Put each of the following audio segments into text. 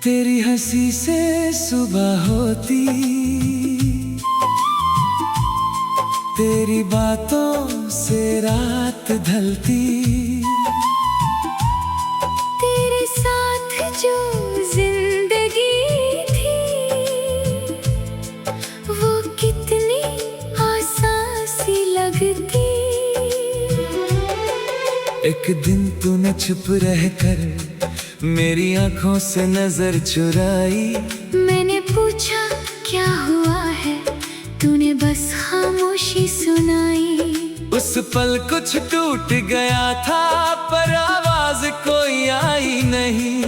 तेरी हंसी से सुबह होती, तेरी बातों से रात ढलती, तेरे साथ जो जिंदगी थी वो कितनी आसान सी लगती। एक दिन तूने चुप रहकर मेरी आंखों से नजर चुराई। मैंने पूछा क्या हुआ है, तूने बस खामोशी सुनाई। उस पल कुछ टूट गया था पर आवाज कोई आई नहीं।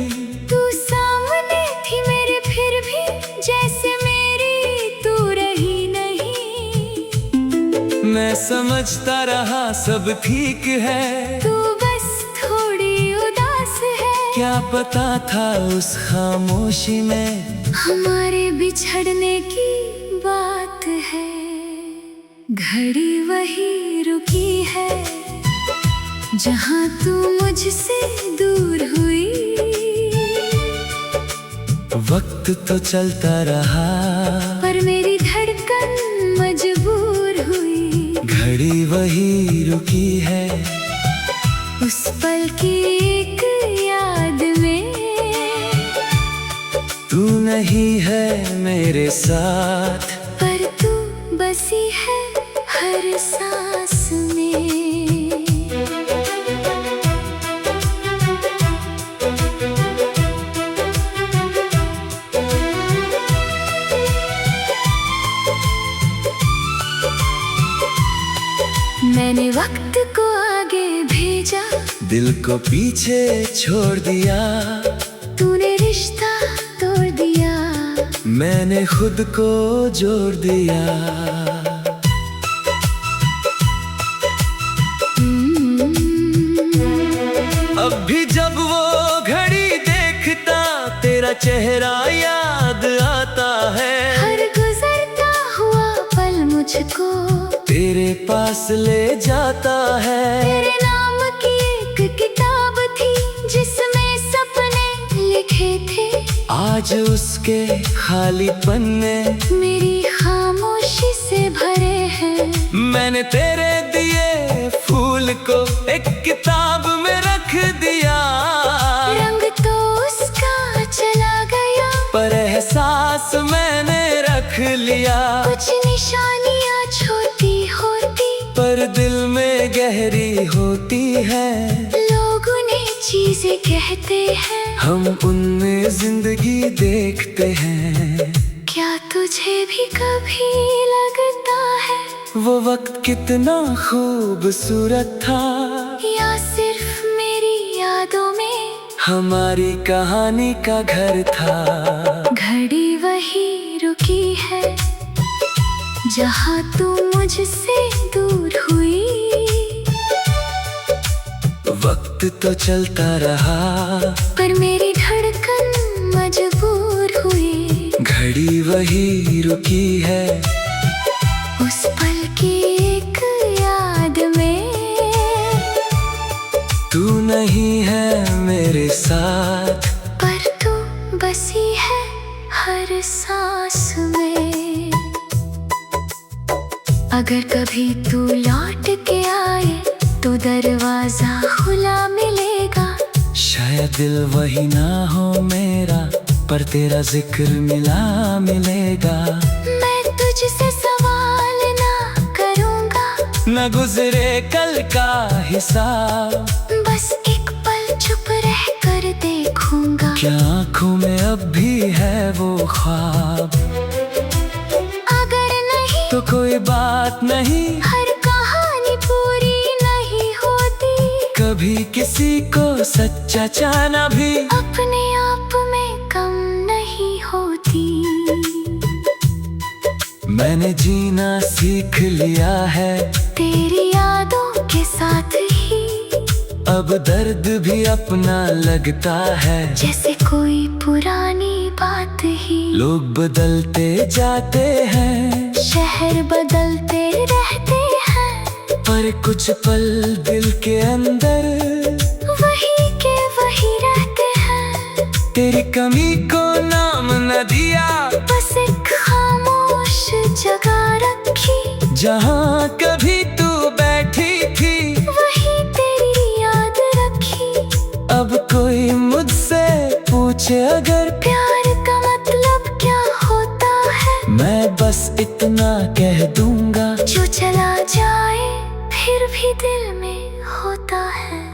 तू सामने थी मेरे फिर भी जैसे मेरी तू रही नहीं। मैं समझता रहा सब ठीक है, तू बस थोड़ी उदास है। क्या पता था उस खामोशी में हमारे बिछड़ने की बात है। घड़ी वही रुकी है जहाँ तू मुझसे दूर हुई। वक्त तो चलता रहा पर मेरी धड़कन मजबूर हुई। घड़ी वही रुकी है उस पल की एक याद में। तू नहीं है मेरे साथ पर तू बसी है हर सांस में। मैंने वक्त को आगे भेजा, दिल को पीछे छोड़ दिया। तूने रिश्ता तोड़ दिया, मैंने खुद को जोड़ दिया। अब भी जब वो घड़ी देखता तेरा चेहरा याद आता है। हर गुजरता हुआ पल मुझको तेरे पास ले जाता है। तेरे नाम की एक किताब थी जिसमें सपने लिखे थे। आज उसके खाली पन्ने मेरी खामोशी से भरे हैं। मैंने तेरे दिए फूल को एक किताब में रख दिया। रंग तो उसका चला गया पर एहसास मैंने रख लिया। कुछ निशानियाँ छोटी होती पर दिल में गहरी होती है। लोग उन्हें चीजें कहते हैं, हम उनमें जिंदगी देखते हैं। क्या तुझे भी कभी लगता है वो वक्त कितना खूबसूरत था, या सिर्फ मेरी यादों में हमारी कहानी का घर था। घड़ी वही रुकी है जहाँ तू मुझसे दूर हुई। वक्त तो चलता रहा पर मेरी धड़कन मजबूर हुई। घड़ी वही रुकी है उस पल की एक याद में। तू नहीं है मेरे साथ पर तू बसी है हर सांस में। अगर कभी तू लौट के आए तो दरवाजा खुला मिलेगा। शायद दिल वही ना हो मेरा पर तेरा जिक्र मिला मिलेगा। मैं तुझसे सवाल ना करूँगा, न गुजरे कल का हिसाब। बस एक पल चुप रह कर देखूंगा। क्या आँखों में अब भी है वो ख्वाब? अगर नहीं तो कोई बात नहीं, हर कहानी पूरी नहीं होती। कभी किसी को सच्चा चाहना भी अपने आप में कम नहीं होती। मैंने जीना सीख लिया है तेरी यादों के साथ ही। अब दर्द भी अपना लगता है जैसे कोई पुरानी बात ही। लोग बदलते जाते हैं, शहर बदलते रहते हैं, पर कुछ पल दिल के अंदर वही के वही रहते हैं। तेरी कमी को नाम न दिया, बस एक खामोश जगह रखी। जहाँ कभी तू बैठी थी वही तेरी याद रखी। अब कोई मुझसे पूछे अगर प्यार का मतलब क्या होता है, मैं बस इतना कह दूंगा, जो चला जाए फिर भी दिल में होता है।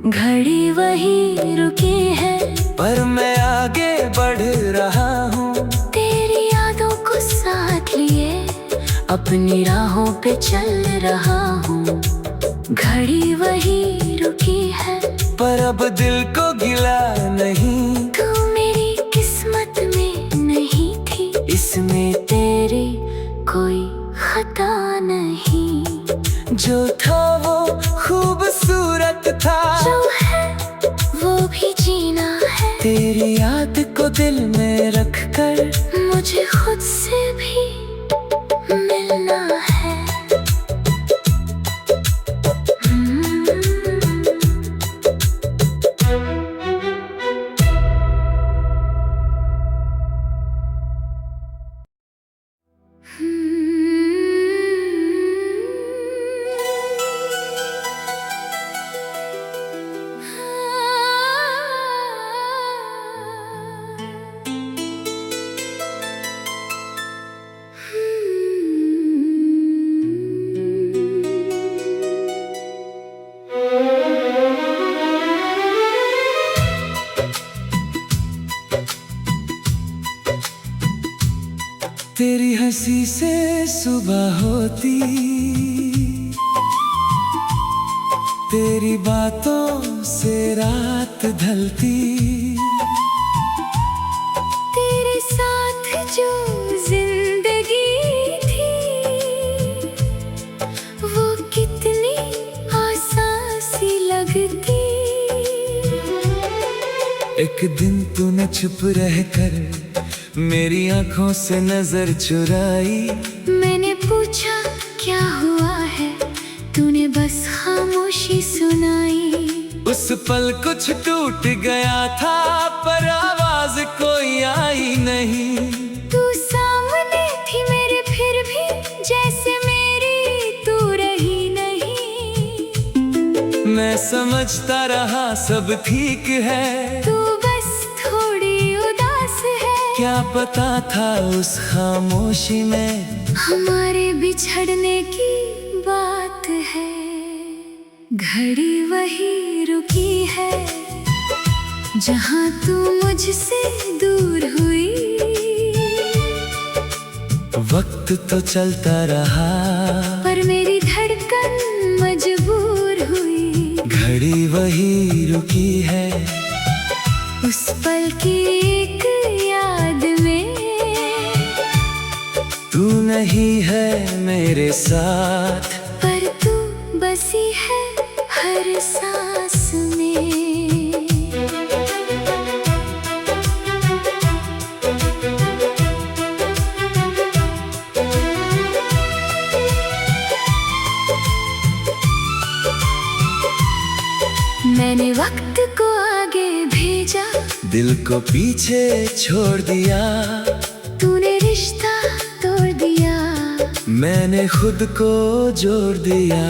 घड़ी वही रुकी है, पर मैं आगे बढ़ रहा हूँ। तेरी यादों को साथ लिए अपनी राहों पे चल रहा हूँ। घड़ी वही रुकी है, पर अब दिल को गिला नहीं, तू मेरी किस्मत में नहीं थी, इसमें तेरी कोई खता नहीं। जो था वो खूबसूरत था, जो है वो भी जीना है। तेरी याद को दिल में रख कर मुझे खुद से भी मिलना है। तेरी हंसी से सुबह होती, तेरी बातों से रात ढलती, तेरे साथ जो जिंदगी थी वो कितनी आसान सी लगती। एक दिन तूने चुप रहकर मेरी आंखों से नजर चुराई, मैंने पूछा क्या हुआ है, तूने बस खामोशी सुनाई। उस पल कुछ टूट गया था, पर आवाज कोई आई नहीं। तू सामने थी मेरे फिर भी जैसे मेरी तू रही नहीं। मैं समझता रहा सब ठीक है, तू बस थोड़ी उदास है। क्या पता था उस खामोशी में हमारे बिछड़ने की बात है। घड़ी वही रुकी है, जहाँ तू मुझसे दूर हुई। वक्त तो चलता रहा, पर मेरी धड़कन मजबूर हुई। घड़ी वही रुकी है, उस पल की एक याद में तू नहीं है मेरे साथ, पर तू बसी है हर सांस में। मैंने वक्त को आगे भेजा, दिल को पीछे छोड़ दिया। तूने रिश्ता तोड़ दिया, मैंने खुद को जोड़ दिया।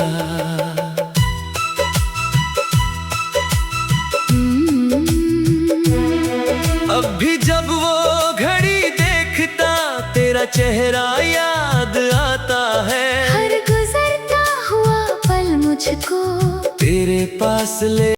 अब भी जब वो घड़ी देखता, तेरा चेहरा याद आता है। हर गुजरता हुआ पल मुझको तेरे पास ले